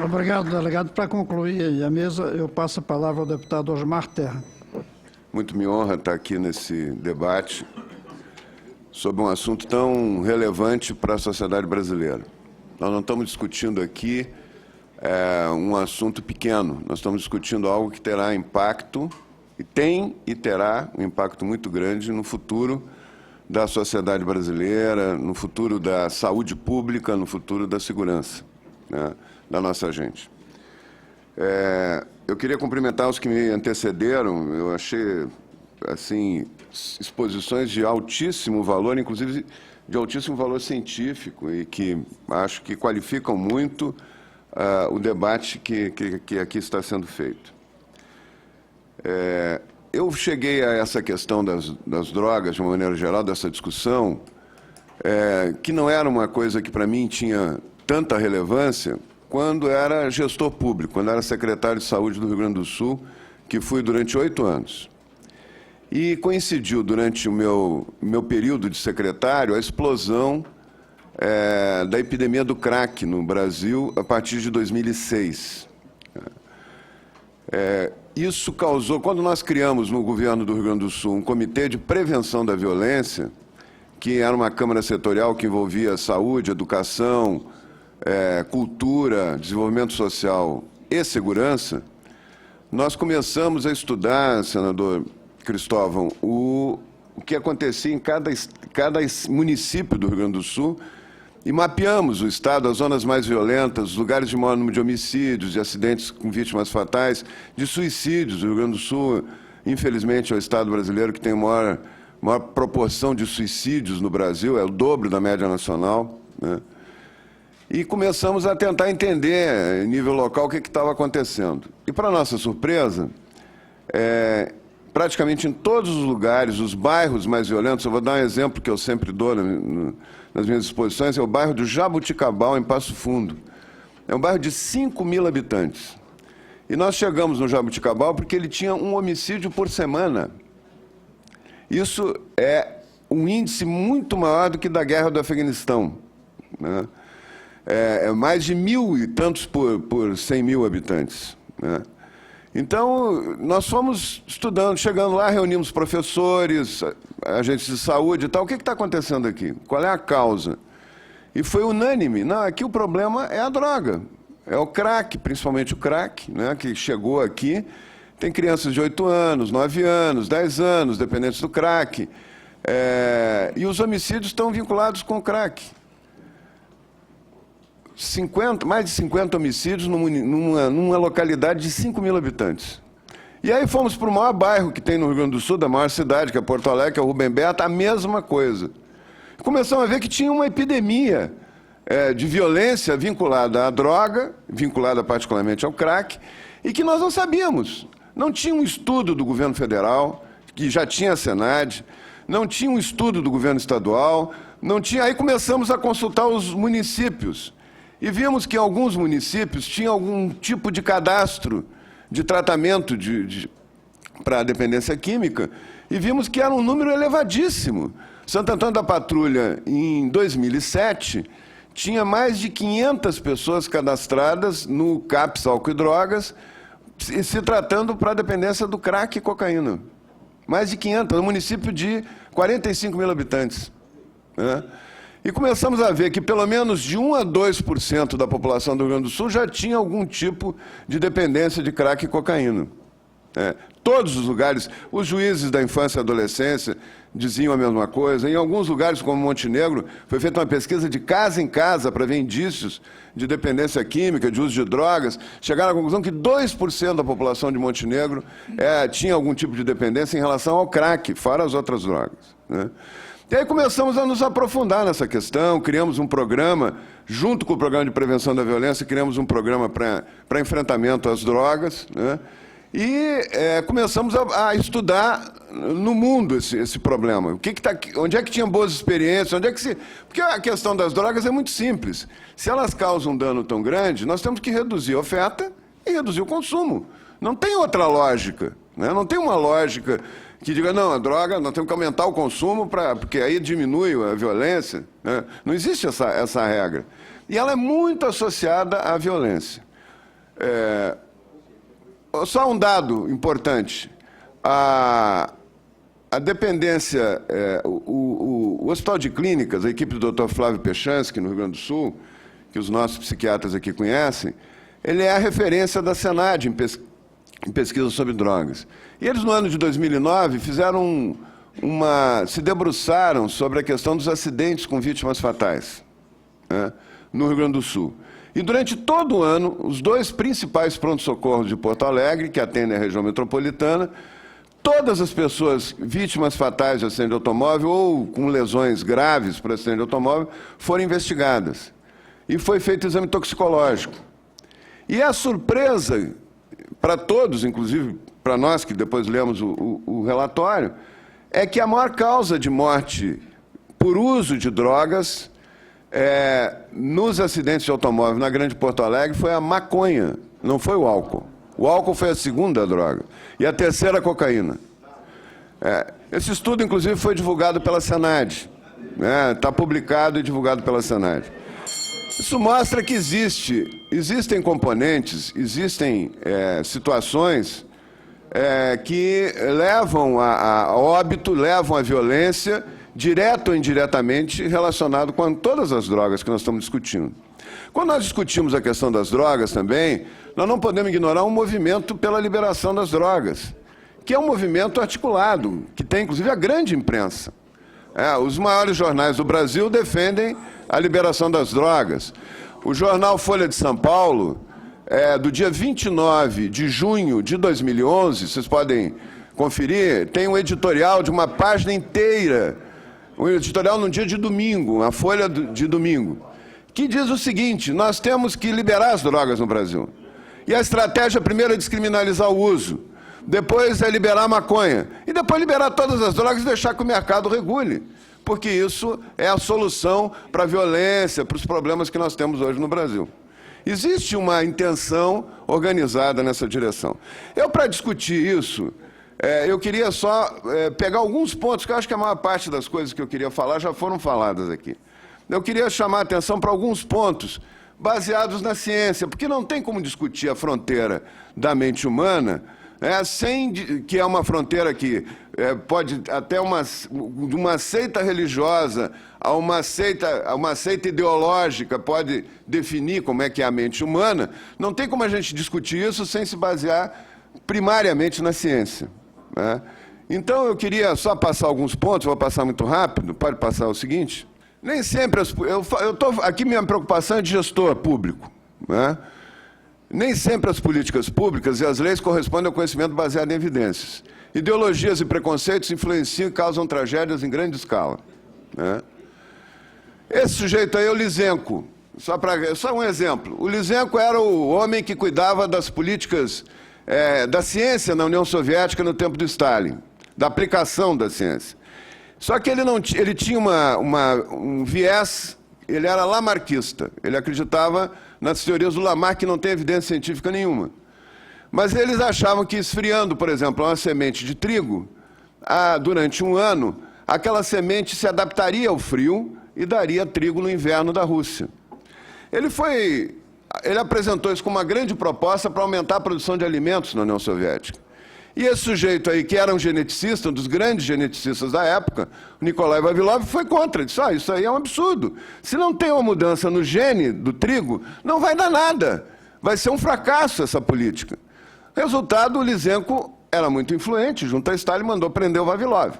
Obrigado, delegado. Para concluir a mesa, eu passo a palavra ao deputado Osmar Terra. Muito me honra estar aqui nesse debate sobre um assunto tão relevante para a sociedade brasileira. Nós não estamos discutindo aqui um assunto pequeno, nós estamos discutindo algo que terá impacto, e tem e terá um impacto muito grande no futuro da sociedade brasileira, no futuro da saúde pública, no futuro da segurança, né, da nossa gente. Eu queria cumprimentar os que me antecederam. Eu achei, assim, exposições de altíssimo valor, inclusive de altíssimo valor científico, e que acho que qualificam muito o debate que aqui está sendo feito. Eu cheguei a essa questão das drogas, de uma maneira geral, dessa discussão, que não era uma coisa que, para mim, tinha tanta relevância, quando era gestor público, quando era secretário de Saúde do Rio Grande do Sul, que fui durante 8 anos. E coincidiu, durante o meu período de secretário, a explosão da epidemia do crack no Brasil a partir de 2006. Isso causou, quando nós criamos no governo do Rio Grande do Sul um comitê de prevenção da violência, que era uma câmara setorial que envolvia saúde, educação, cultura, desenvolvimento social e segurança, nós começamos a estudar, senador Cristóvão, o que acontecia em cada município do Rio Grande do Sul, e mapeamos o estado, as zonas mais violentas, os lugares de maior número de homicídios, de acidentes com vítimas fatais, de suicídios. O Rio Grande do Sul, infelizmente, é o estado brasileiro que tem a maior proporção de suicídios no Brasil, é o dobro da média nacional, né? E começamos a tentar entender, em nível local, o que estava acontecendo. E, para nossa surpresa, praticamente em todos os lugares, os bairros mais violentos, eu vou dar um exemplo que eu sempre dou nas minhas exposições, é o bairro do Jabuticabal, em Passo Fundo. É um bairro de 5.000 habitantes. E nós chegamos no Jabuticabal porque ele tinha um homicídio por semana. Isso é um índice muito maior do que da guerra do Afeganistão, né? É mais de 1.000 e tantos por 100 mil habitantes, né? Então, nós fomos estudando, chegando lá, reunimos professores, agentes de saúde e tal. O que está acontecendo aqui? Qual é a causa? E foi unânime. Não, aqui o problema é a droga. É o crack, principalmente o crack, né, que chegou aqui. Tem crianças de 8 anos, 9 anos, 10 anos, dependentes do crack. E os homicídios estão vinculados com o crack. Mais de 50 homicídios numa localidade de 5.000 habitantes. E aí fomos para o maior bairro que tem no Rio Grande do Sul, da maior cidade, que é Porto Alegre, que é o Rubem Berta, a mesma coisa. Começamos a ver que tinha uma epidemia de violência vinculada à droga, vinculada particularmente ao crack, e que nós não sabíamos. Não tinha um estudo do governo federal, que já tinha a Senad, não tinha um estudo do governo estadual, não tinha. Aí começamos a consultar os municípios. E vimos que alguns municípios tinham algum tipo de cadastro de tratamento para a dependência química, e vimos que era um número elevadíssimo. Santo Antônio da Patrulha, em 2007, tinha mais de 500 pessoas cadastradas no CAPS Álcool e Drogas, se tratando para a dependência do crack e cocaína. Mais de 500, no município de 45.000 habitantes, né? E começamos a ver que pelo menos de 1 a 2% da população do Rio Grande do Sul já tinha algum tipo de dependência de crack e cocaína. Todos os lugares, os juízes da infância e adolescência diziam a mesma coisa. Em alguns lugares, como Montenegro, foi feita uma pesquisa de casa em casa para ver indícios de dependência química, de uso de drogas. Chegaram à conclusão que 2% da população de Montenegro tinha algum tipo de dependência em relação ao crack, fora as outras drogas, né? E aí começamos a nos aprofundar nessa questão, criamos um programa, junto com o Programa de Prevenção da Violência, criamos um programa para enfrentamento às drogas, né? E começamos a estudar no mundo esse problema. Onde é que tinha boas experiências, porque a questão das drogas é muito simples. Se elas causam um dano tão grande, nós temos que reduzir a oferta e reduzir o consumo. Não tem outra lógica, né? Não tem uma lógica que diga, não, a droga, nós temos que aumentar o consumo, porque aí diminui a violência, né? Não existe essa regra. E ela é muito associada à violência. Só um dado importante. A dependência, o Hospital de Clínicas, a equipe do Dr. Flávio Pechansky, no Rio Grande do Sul, que os nossos psiquiatras aqui conhecem, ele é a referência da Senad em pesquisa sobre drogas. E eles, no ano de 2009, se debruçaram sobre a questão dos acidentes com vítimas fatais, né, no Rio Grande do Sul. E durante todo o ano, os 2 principais pronto-socorros de Porto Alegre, que atendem a região metropolitana, todas as pessoas vítimas fatais de acidente de automóvel ou com lesões graves por acidente de automóvel foram investigadas. E foi feito o exame toxicológico. E a surpresa para todos, inclusive para nós que depois lemos o relatório, é que a maior causa de morte por uso de drogas nos acidentes de automóvel na Grande Porto Alegre foi a maconha, não foi o álcool. O álcool foi a segunda droga. E a terceira, a cocaína. Esse estudo, inclusive, foi divulgado pela Senad. Está publicado e divulgado pela Senad. Isso mostra que existem componentes, existem situações que levam a óbito, levam à violência, direto ou indiretamente relacionado com todas as drogas que nós estamos discutindo. Quando nós discutimos a questão das drogas também, nós não podemos ignorar um movimento pela liberação das drogas, que é um movimento articulado, que tem inclusive a grande imprensa. Os maiores jornais do Brasil defendem a liberação das drogas. O jornal Folha de São Paulo, do dia 29 de junho de 2011, vocês podem conferir, tem um editorial de uma página inteira, um editorial num dia de domingo, a Folha de domingo, que diz o seguinte: nós temos que liberar as drogas no Brasil. E a estratégia primeiro é descriminalizar o uso, depois é liberar a maconha, e depois liberar todas as drogas e deixar que o mercado regule, porque isso é a solução para a violência, para os problemas que nós temos hoje no Brasil. Existe uma intenção organizada nessa direção. Para discutir isso, eu queria só pegar alguns pontos, que eu acho que a maior parte das coisas que eu queria falar já foram faladas aqui. Eu queria chamar a atenção para alguns pontos baseados na ciência, porque não tem como discutir a fronteira da mente humana, que é uma fronteira que pode até de uma seita religiosa a uma seita ideológica pode definir como é que é a mente humana. Não tem como a gente discutir isso sem se basear primariamente na ciência. Então, eu queria só passar alguns pontos, vou passar muito rápido, pode passar o seguinte. Nem sempre, aqui minha preocupação é de gestor público. Nem sempre as políticas públicas e as leis correspondem ao conhecimento baseado em evidências. Ideologias e preconceitos influenciam e causam tragédias em grande escala. Esse sujeito aí é o Lysenko. Só um exemplo. O Lysenko era o homem que cuidava das políticas da ciência na União Soviética no tempo do Stalin, da aplicação da ciência. Só que ele tinha um viés, ele era lamarquista, ele acreditava nas teorias do Lamarck, que não tem evidência científica nenhuma. Mas eles achavam que esfriando, por exemplo, uma semente de trigo, durante um ano, aquela semente se adaptaria ao frio e daria trigo no inverno da Rússia. Ele apresentou isso como uma grande proposta para aumentar a produção de alimentos na União Soviética. E esse sujeito aí, que era um geneticista, um dos grandes geneticistas da época, o Nikolai Vavilov, foi contra. Ele disse: isso aí é um absurdo. Se não tem uma mudança no gene do trigo, não vai dar nada. Vai ser um fracasso essa política. Resultado, o Lysenko era muito influente, junto a Stalin, mandou prender o Vavilov.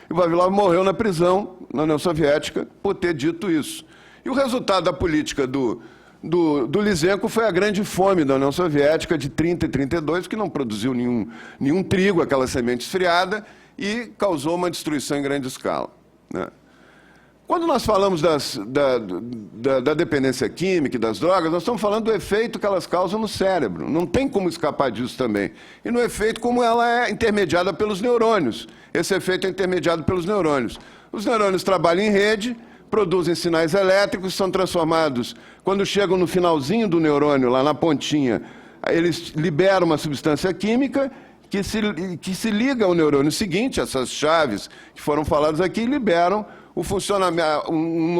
E o Vavilov morreu na prisão na União Soviética por ter dito isso. E o resultado da política do Lysenko foi a grande fome da União Soviética de 30 e 32, que não produziu nenhum trigo, aquela semente esfriada, e causou uma destruição em grande escala. Quando nós falamos da dependência química e das drogas, nós estamos falando do efeito que elas causam no cérebro. Não tem como escapar disso também. E no efeito como ela é intermediada pelos neurônios. Esse efeito é intermediado pelos neurônios. Os neurônios trabalham em rede, produzem sinais elétricos, são transformados. Quando chegam no finalzinho do neurônio, lá na pontinha, eles liberam uma substância química que se liga ao neurônio seguinte, essas chaves que foram faladas aqui, liberam o funcionamento, um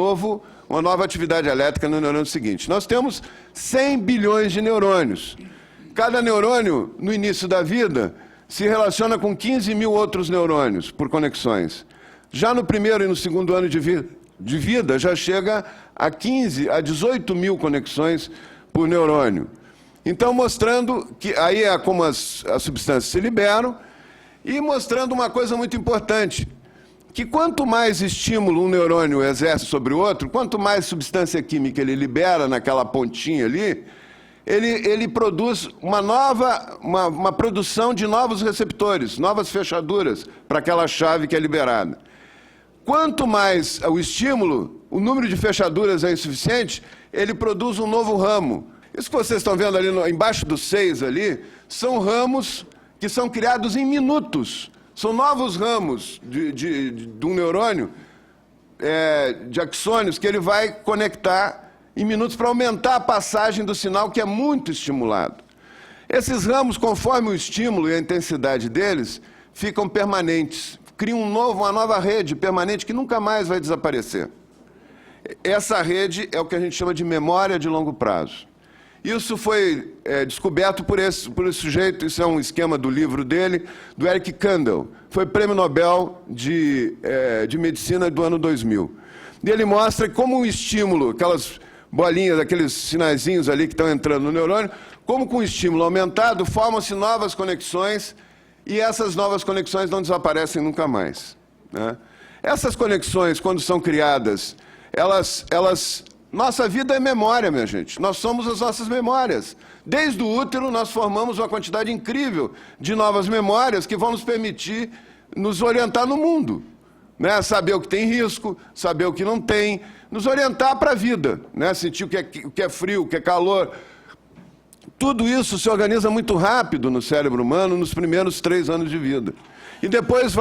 uma nova atividade elétrica no neurônio seguinte. Nós temos 100 bilhões de neurônios. Cada neurônio, no início da vida, se relaciona com 15 mil outros neurônios por conexões. Já no primeiro e no segundo ano de vida, já chega a 15 a 18 mil conexões por neurônio. Então, mostrando que aí é como as substâncias se liberam e mostrando uma coisa muito importante, que quanto mais estímulo um neurônio exerce sobre o outro, quanto mais substância química ele libera naquela pontinha ali, ele produz uma produção de novos receptores, novas fechaduras para aquela chave que é liberada. Quanto mais o estímulo, o número de fechaduras é insuficiente, ele produz um novo ramo. Isso que vocês estão vendo ali embaixo dos 6 ali, são ramos que são criados em minutos. São novos ramos de um neurônio, de axônios, que ele vai conectar em minutos para aumentar a passagem do sinal, que é muito estimulado. Esses ramos, conforme o estímulo e a intensidade deles, ficam permanentes, criam uma nova rede permanente que nunca mais vai desaparecer. Essa rede é o que a gente chama de memória de longo prazo. Isso foi descoberto por esse sujeito, isso é um esquema do livro dele, do Eric Kandel. Foi prêmio Nobel de Medicina do ano 2000. E ele mostra como o estímulo, aquelas bolinhas, aqueles sinaizinhos ali que estão entrando no neurônio, como com o estímulo aumentado, formam-se novas conexões e essas novas conexões não desaparecem nunca mais, né? Essas conexões, quando são criadas, nossa vida é memória, minha gente. Nós somos as nossas memórias. Desde o útero, nós formamos uma quantidade incrível de novas memórias que vão nos permitir nos orientar no mundo, né? Saber o que tem risco, saber o que não tem, nos orientar para a vida, né? Sentir o que é frio, o que é calor. Tudo isso se organiza muito rápido no cérebro humano nos primeiros 3 anos de vida. E depois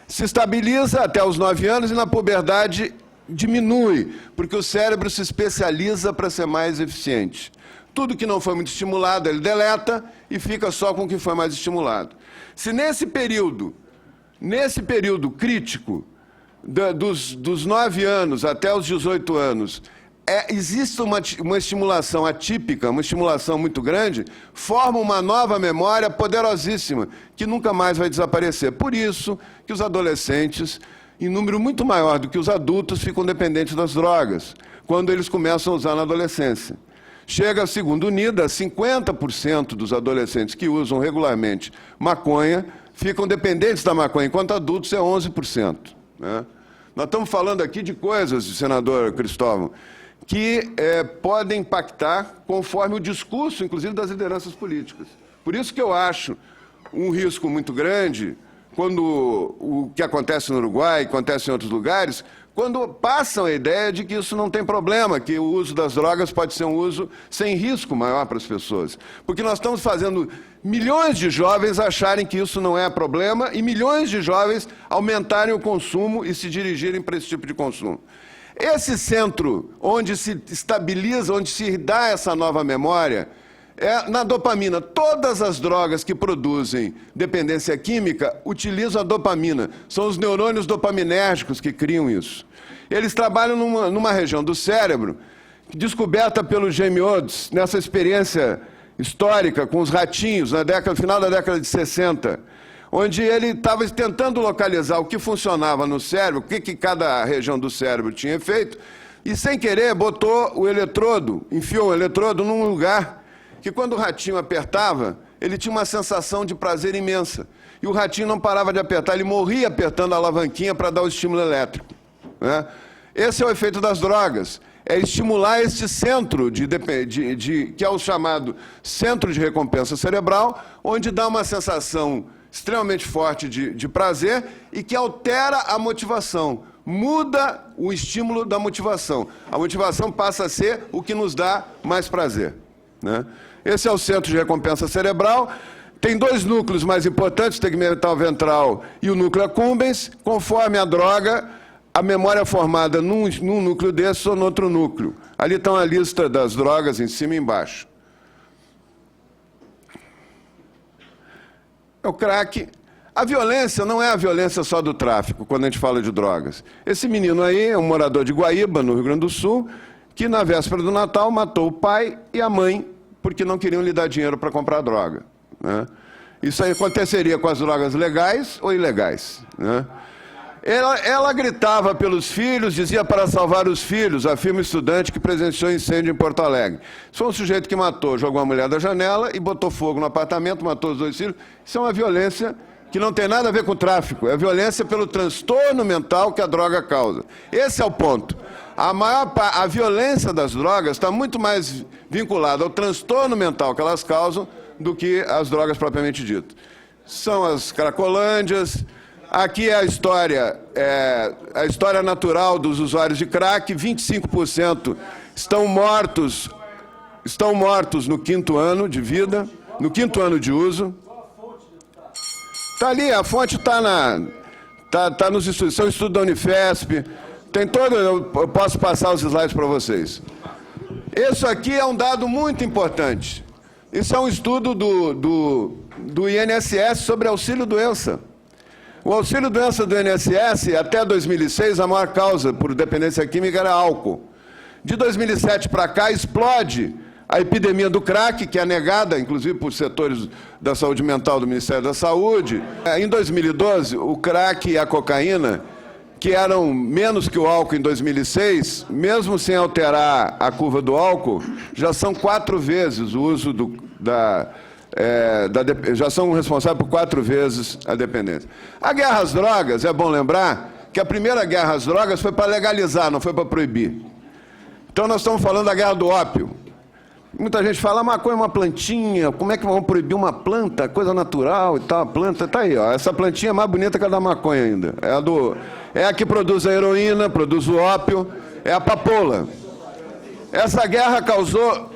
se estabiliza até os 9 anos e na puberdade diminui, porque o cérebro se especializa para ser mais eficiente. Tudo que não foi muito estimulado, ele deleta e fica só com o que foi mais estimulado. Se nesse período crítico, dos 9 anos até os 18 anos, existe uma estimulação atípica, uma estimulação muito grande, forma uma nova memória poderosíssima, que nunca mais vai desaparecer. Por isso que os adolescentes, em número muito maior do que os adultos, ficam dependentes das drogas, quando eles começam a usar na adolescência. Chega, segundo o NIDA, 50% dos adolescentes que usam regularmente maconha ficam dependentes da maconha, enquanto adultos é 11%. Né? Nós estamos falando aqui de coisas, senador Cristóvão, que podem impactar conforme o discurso, inclusive, das lideranças políticas. Por isso que eu acho um risco muito grande quando o que acontece no Uruguai, acontece em outros lugares, quando passam a ideia de que isso não tem problema, que o uso das drogas pode ser um uso sem risco maior para as pessoas. Porque nós estamos fazendo milhões de jovens acharem que isso não é problema e milhões de jovens aumentarem o consumo e se dirigirem para esse tipo de consumo. Esse centro onde se estabiliza, onde se dá essa nova memória, é na dopamina. Todas as drogas que produzem dependência química utilizam a dopamina. São os neurônios dopaminérgicos que criam isso. Eles trabalham numa região do cérebro, descoberta pelo James Rhodes, nessa experiência histórica com os ratinhos, no final da década de 60, onde ele estava tentando localizar o que funcionava no cérebro, o que cada região do cérebro tinha feito, e sem querer botou o eletrodo, enfiou o eletrodo num lugar que quando o ratinho apertava, ele tinha uma sensação de prazer imensa. E o ratinho não parava de apertar, ele morria apertando a alavanquinha para dar o estímulo elétrico, né? Esse é o efeito das drogas, é estimular este centro, que é o chamado centro de recompensa cerebral, onde dá uma sensação extremamente forte de prazer e que altera a motivação, muda o estímulo da motivação. A motivação passa a ser o que nos dá mais prazer, né? Esse é o centro de recompensa cerebral. Tem 2 núcleos mais importantes, o tegmental ventral e o núcleo accumbens. Conforme a droga, a memória formada num núcleo desse ou no outro núcleo. Ali estão a lista das drogas em cima e embaixo. O crack. A violência não é a violência só do tráfico, quando a gente fala de drogas. Esse menino aí é um morador de Guaíba, no Rio Grande do Sul, que na véspera do Natal matou o pai e a mãe porque não queriam lhe dar dinheiro para comprar droga, né? Isso aí aconteceria com as drogas legais ou ilegais, né? Ela gritava pelos filhos, dizia para salvar os filhos, afirma o estudante que presenciou incêndio em Porto Alegre. Isso foi um sujeito que matou, jogou a mulher da janela e botou fogo no apartamento, matou os 2 filhos. Isso é uma violência que não tem nada a ver com o tráfico, é violência pelo transtorno mental que a droga causa. Esse é o ponto. A violência das drogas está muito mais vinculada ao transtorno mental que elas causam do que as drogas propriamente ditas. São as cracolândias. Aqui é a história natural dos usuários de crack. 25% estão mortos no 5º ano de vida, no 5º ano de uso. Está ali, a fonte está nos estudos, são estudos da Unifesp, tem todo, eu posso passar os slides para vocês. Isso aqui é um dado muito importante. Isso é um estudo do INSS sobre auxílio-doença. O auxílio-doença do INSS, até 2006, a maior causa por dependência química era álcool. De 2007 para cá, explode a epidemia do crack, que é negada, inclusive, por setores da saúde mental do Ministério da Saúde. Em 2012, o crack e a cocaína, que eram menos que o álcool em 2006, mesmo sem alterar a curva do álcool, já são 4 vezes o uso já são responsáveis por 4 vezes a dependência. A guerra às drogas, é bom lembrar que a primeira guerra às drogas foi para legalizar, não foi para proibir. Então nós estamos falando da guerra do ópio. Muita gente fala, a maconha é uma plantinha, como é que vamos proibir uma planta, coisa natural e tal, a planta está aí, ó. Essa plantinha é mais bonita que a da maconha ainda. É a que produz a heroína, produz o ópio, é a papoula. Essa guerra causou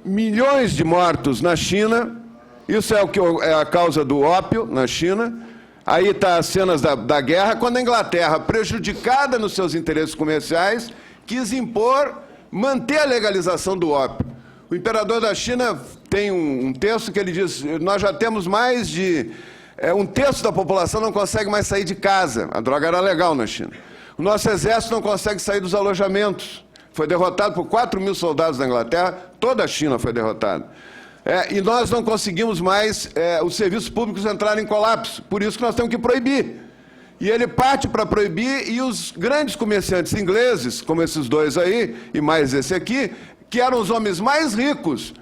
milhões de mortos na China, isso é a causa do ópio na China. Aí está as cenas da guerra, quando a Inglaterra, prejudicada nos seus interesses comerciais, quis manter a legalização do ópio. O imperador da China tem um texto que ele diz, nós já temos mais de... 1/3 da população não consegue mais sair de casa. A droga era legal na China. O nosso exército não consegue sair dos alojamentos. Foi derrotado por 4.000 soldados da Inglaterra, toda a China foi derrotada. E nós não conseguimos mais os serviços públicos entrarem em colapso, por isso que nós temos que proibir. E ele parte para proibir, e os grandes comerciantes ingleses, como esses 2 aí, e mais esse aqui, que eram os homens mais ricos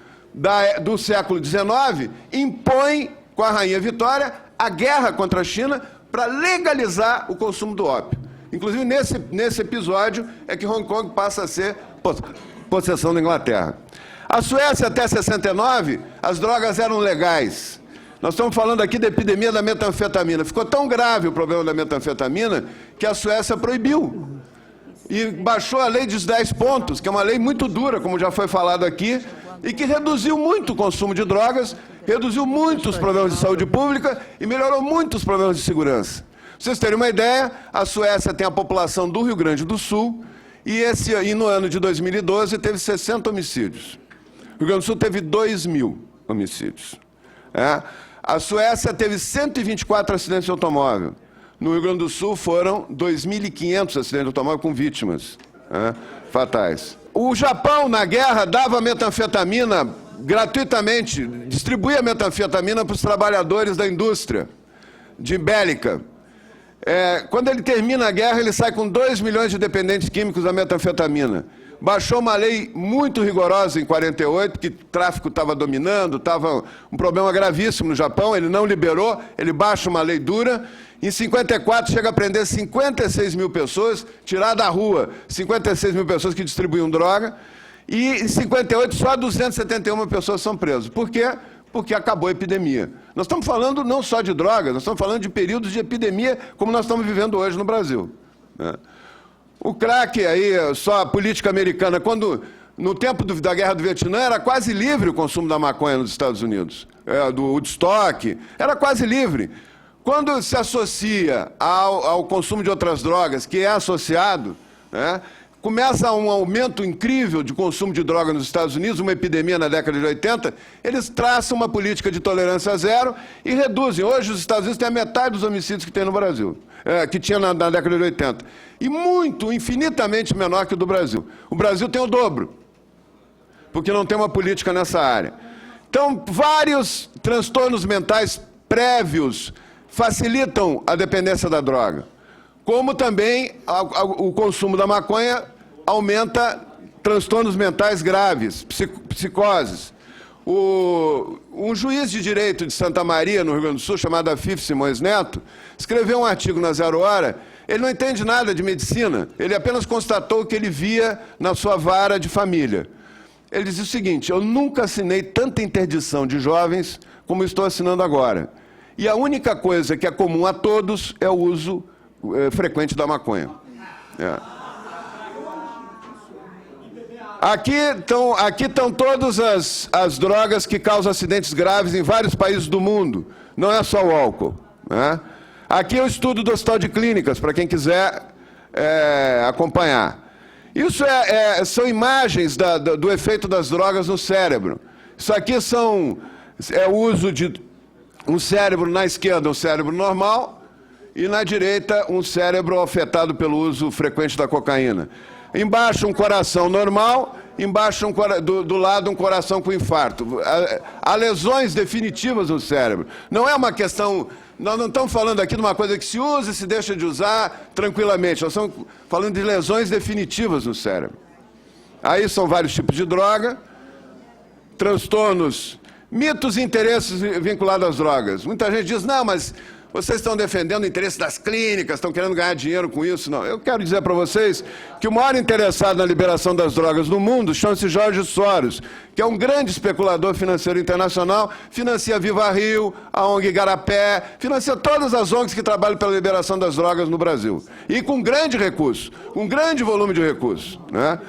do século XIX, impõem, com a Rainha Vitória, a guerra contra a China para legalizar o consumo do ópio. Inclusive, nesse episódio, é que Hong Kong passa a ser possessão da Inglaterra. A Suécia, até 69, as drogas eram legais. Nós estamos falando aqui da epidemia da metanfetamina. Ficou tão grave o problema da metanfetamina que a Suécia proibiu. E baixou a lei dos 10 pontos, que é uma lei muito dura, como já foi falado aqui, e que reduziu muito o consumo de drogas, reduziu muito os problemas de saúde pública e melhorou muito os problemas de segurança. Para vocês terem uma ideia, a Suécia tem a população do Rio Grande do Sul e no ano de 2012 teve 60 homicídios. O Rio Grande do Sul teve 2.000 homicídios. A Suécia teve 124 acidentes de automóvel. No Rio Grande do Sul foram 2.500 acidentes de automóvel com vítimas fatais. O Japão, na guerra, dava metanfetamina gratuitamente, distribuía metanfetamina para os trabalhadores da indústria bélica. Quando ele termina a guerra, ele sai com 2 milhões de dependentes químicos da metanfetamina. Baixou uma lei muito rigorosa em 48, que o tráfico estava dominando, estava um problema gravíssimo no Japão, ele não liberou, ele baixa uma lei dura. Em 54 chega a prender 56 mil pessoas, tirar da rua 56 mil pessoas que distribuíam droga, e em 58 só 271 pessoas são presas. Por quê? Porque acabou a epidemia. Nós estamos falando não só de drogas, nós estamos falando de períodos de epidemia como nós estamos vivendo hoje no Brasil. O crack, aí, só a política americana, no tempo da Guerra do Vietnã, era quase livre o consumo da maconha nos Estados Unidos, do Woodstock, era quase livre. Quando se associa ao consumo de outras drogas, que é associado, começa um aumento incrível de consumo de droga nos Estados Unidos, uma epidemia na década de 80, eles traçam uma política de tolerância zero e reduzem. Hoje os Estados Unidos têm a metade dos homicídios que tem no Brasil, que tinha na década de 80. E muito, infinitamente menor que o do Brasil. O Brasil tem o dobro, porque não tem uma política nessa área. Então, vários transtornos mentais prévios facilitam a dependência da droga. Como também o consumo da maconha aumenta transtornos mentais graves, psicoses. Um juiz de direito de Santa Maria, no Rio Grande do Sul, chamado Afif Simões Neto, escreveu um artigo na Zero Hora. Ele não entende nada de medicina, ele apenas constatou o que ele via na sua vara de família. Ele diz o seguinte: eu nunca assinei tanta interdição de jovens como estou assinando agora. E a única coisa que é comum a todos é o uso frequente da maconha. Aqui estão todas as drogas que causam acidentes graves em vários países do mundo. Não é só o álcool, né? Aqui é o estudo do Hospital de Clínicas, para quem quiser acompanhar. Isso são imagens do efeito das drogas no cérebro. Isso aqui é o uso de um cérebro na esquerda, um cérebro normal, e na direita, um cérebro afetado pelo uso frequente da cocaína. Embaixo, um coração normal, embaixo, do lado, um coração com infarto. Há lesões definitivas no cérebro. Não é uma questão... Nós não estamos falando aqui de uma coisa que se usa e se deixa de usar tranquilamente. Nós estamos falando de lesões definitivas no cérebro. Aí são vários tipos de droga, transtornos, mitos e interesses vinculados às drogas. Muita gente diz, não, mas vocês estão defendendo o interesse das clínicas, estão querendo ganhar dinheiro com isso. Não, eu quero dizer para vocês que o maior interessado na liberação das drogas no mundo chama-se George Soros, que é um grande especulador financeiro internacional, financia a Viva Rio, a ONG Igarapé, financia todas as ONGs que trabalham pela liberação das drogas no Brasil. E com grande recurso, com grande volume de recursos, né?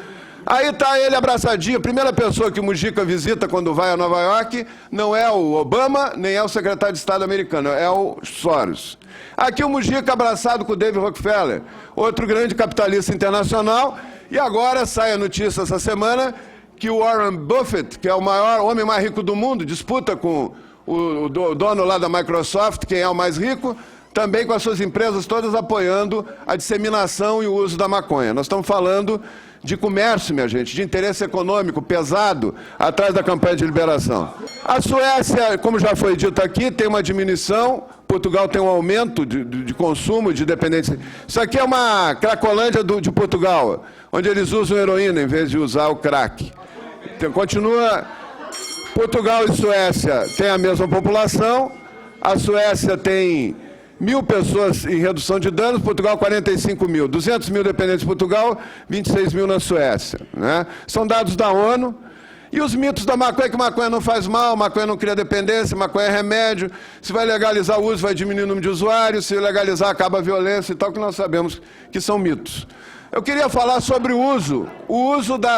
Aí está ele abraçadinho. A primeira pessoa que o Mujica visita quando vai a Nova York não é o Obama, nem é o secretário de Estado americano, é o Soros. Aqui o Mujica abraçado com o David Rockefeller, outro grande capitalista internacional. E agora sai a notícia essa semana que o Warren Buffett, que é o homem mais rico do mundo, disputa com o dono lá da Microsoft, quem é o mais rico, também com as suas empresas todas apoiando a disseminação e o uso da maconha. Nós estamos falando de comércio, minha gente, de interesse econômico pesado atrás da campanha de liberação. A Suécia, como já foi dito aqui, tem uma diminuição, Portugal tem um aumento de consumo, de dependência. Isso aqui é uma Cracolândia de Portugal, onde eles usam heroína em vez de usar o crack. Então, continua, Portugal e Suécia têm a mesma população, a Suécia tem 1.000 pessoas em redução de danos, Portugal 45 mil. 200 mil dependentes de Portugal, 26 mil na Suécia, né? São dados da ONU. E os mitos da maconha, que maconha não faz mal, maconha não cria dependência, maconha é remédio. Se vai legalizar o uso, vai diminuir o número de usuários. Se legalizar, acaba a violência e tal, que nós sabemos que são mitos. Eu queria falar sobre o uso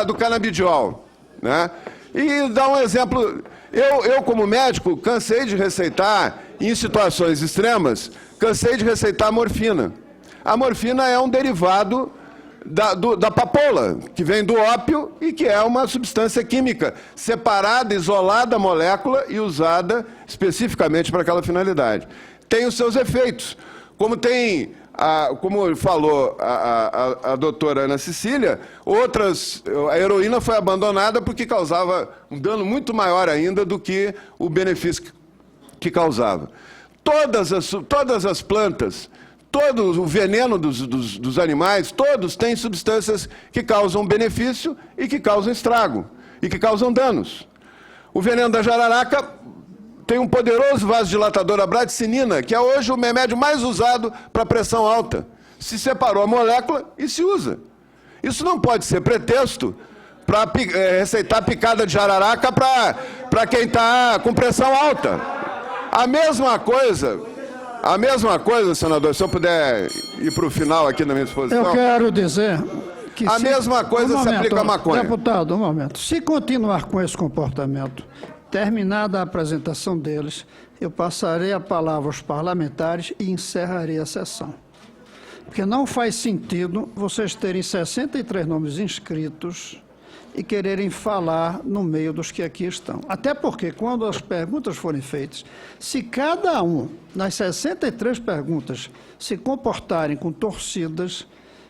do canabidiol, né? E dar um exemplo. Eu, como médico, cansei de receitar, em situações extremas, cansei de receitar a morfina. A morfina é um derivado da papoula, que vem do ópio e que é uma substância química separada, isolada da molécula e usada especificamente para aquela finalidade. Tem os seus efeitos, como falou a doutora Ana Cecília, a heroína foi abandonada porque causava um dano muito maior ainda do que o benefício que causava. Todas as plantas, todo o veneno dos animais, todos têm substâncias que causam benefício e que causam estrago, e que causam danos. O veneno da jararaca tem um poderoso vasodilatador, a bradicinina, que é hoje o remédio mais usado para pressão alta. Se separou a molécula e se usa. Isso não pode ser pretexto para receitar picada de jararaca para quem está com pressão alta. A mesma coisa, senador, se eu puder ir para o final aqui na minha exposição. Eu quero dizer que a mesma coisa se aplica à maconha. Deputado, um momento. Se continuar com esse comportamento, terminada a apresentação deles, eu passarei a palavra aos parlamentares e encerrarei a sessão. Porque não faz sentido vocês terem 63 nomes inscritos e quererem falar no meio dos que aqui estão. Até porque, quando as perguntas forem feitas, se cada um, nas 63 perguntas, se comportarem com torcidas,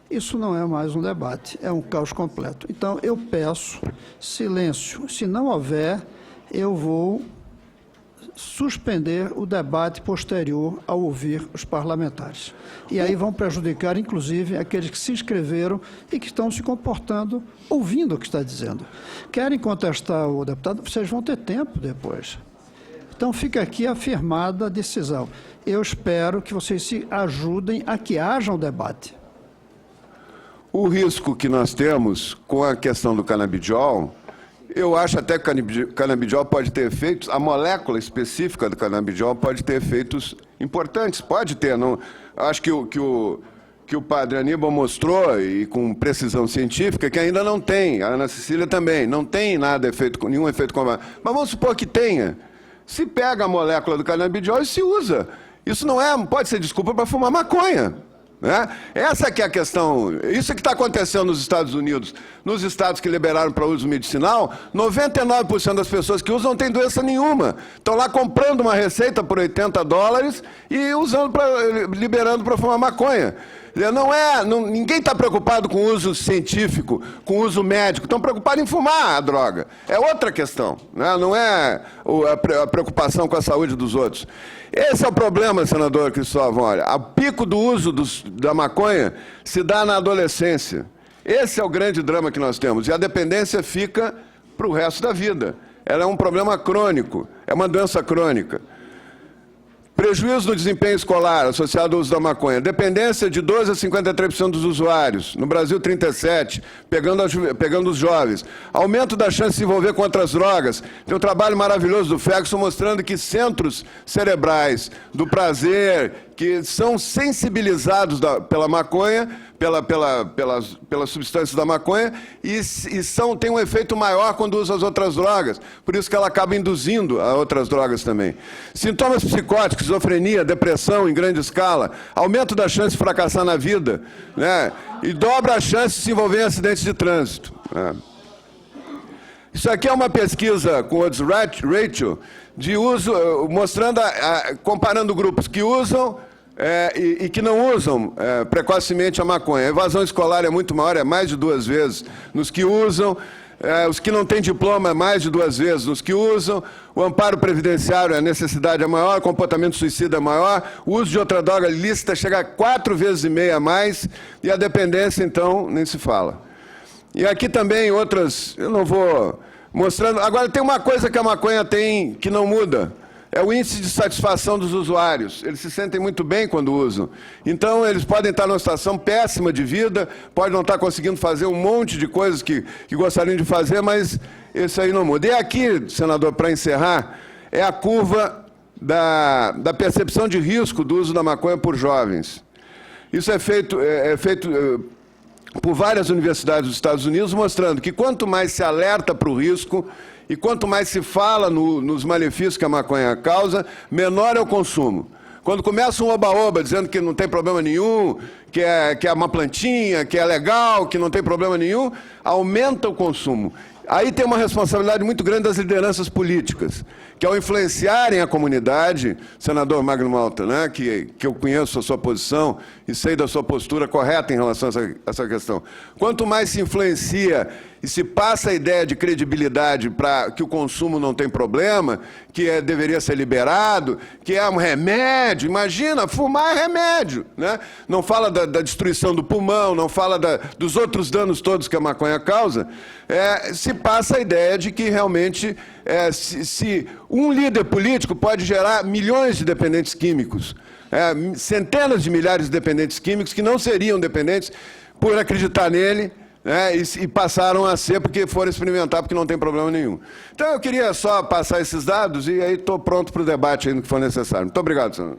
isso não é mais um debate, é um caos completo. Então, eu peço silêncio. Se não houver, eu vou suspender o debate posterior ao ouvir os parlamentares. E aí vão prejudicar, inclusive, aqueles que se inscreveram e que estão se comportando, ouvindo o que está dizendo. Querem contestar o deputado? Vocês vão ter tempo depois. Então, fica aqui afirmada a decisão. Eu espero que vocês se ajudem a que haja um debate. O risco que nós temos com a questão do canabidiol, eu acho até que o canabidiol pode ter efeitos, a molécula específica do canabidiol pode ter efeitos importantes, pode ter. Não, acho que o padre Aníbal mostrou, e com precisão científica, que ainda não tem, a Ana Cecília também, não tem nenhum efeito combinado. Mas vamos supor que tenha. Se pega a molécula do canabidiol e se usa. Isso não pode ser desculpa para fumar maconha. Né? Essa que é a questão, isso que está acontecendo nos Estados Unidos. Nos estados que liberaram para uso medicinal, 99% das pessoas que usam não têm doença nenhuma. Estão lá comprando uma receita por $80 e liberando para fumar maconha. Ninguém está preocupado com o uso científico, com o uso médico, estão preocupados em fumar a droga. É outra questão, né? Não é a preocupação com a saúde dos outros. Esse é o problema, senador Cristóvão. Olha, o pico do uso da maconha se dá na adolescência. Esse é o grande drama que nós temos. E a dependência fica para o resto da vida. Ela é um problema crônico, é uma doença crônica. Prejuízo no desempenho escolar associado ao uso da maconha. Dependência de 12% a 53% dos usuários. No Brasil, 37%, pegando os jovens. Aumento da chance de se envolver com outras drogas. Tem um trabalho maravilhoso do Ferguson mostrando que centros cerebrais do prazer, que são sensibilizados pela maconha, pelas substâncias da maconha, e têm um efeito maior quando usam as outras drogas. Por isso que ela acaba induzindo a outras drogas também. Sintomas psicóticos, esquizofrenia, depressão em grande escala, aumento da chance de fracassar na vida, né? E dobra a chance de se envolver em acidentes de trânsito. Né? Isso aqui é uma pesquisa com Odds Ratio de uso, mostrando, comparando grupos que usam e que não usam precocemente a maconha. A evasão escolar é muito maior, é mais de 2 vezes nos que usam. Os que não têm diploma é mais de 2 vezes nos que usam. O amparo previdenciário, a necessidade é maior, o comportamento suicida é maior, o uso de outra droga ilícita chega a 4,5 vezes a mais, e a dependência, então, nem se fala. E aqui também outras, eu não vou mostrando. Agora, tem uma coisa que a maconha tem que não muda. É o índice de satisfação dos usuários. Eles se sentem muito bem quando usam. Então, eles podem estar numa situação péssima de vida, podem não estar conseguindo fazer um monte de coisas que gostariam de fazer, mas isso aí não muda. E aqui, senador, para encerrar, é a curva da percepção de risco do uso da maconha por jovens. Isso é feito por várias universidades dos Estados Unidos, mostrando que quanto mais se alerta para o risco e quanto mais se fala nos malefícios que a maconha causa, menor é o consumo. Quando começa um oba-oba dizendo que não tem problema nenhum, que é uma plantinha, que é legal, que não tem problema nenhum, aumenta o consumo. Aí tem uma responsabilidade muito grande das lideranças políticas, que ao influenciarem a comunidade, senador Magno Malta, né, que eu conheço a sua posição e sei da sua postura correta em relação a essa questão. Quanto mais se influencia e se passa a ideia de credibilidade para que o consumo não tem problema, que deveria ser liberado, que é um remédio, imagina, fumar é remédio, né? Não fala da destruição do pulmão, não fala dos outros danos todos que a maconha causa, se passa a ideia de que realmente se um líder político pode gerar milhões de dependentes químicos, centenas de milhares de dependentes químicos que não seriam dependentes por acreditar nele, e passaram a ser porque foram experimentar, porque não tem problema nenhum. Então, eu queria só passar esses dados e aí estou pronto para o debate aí no que for necessário. Muito obrigado, senador.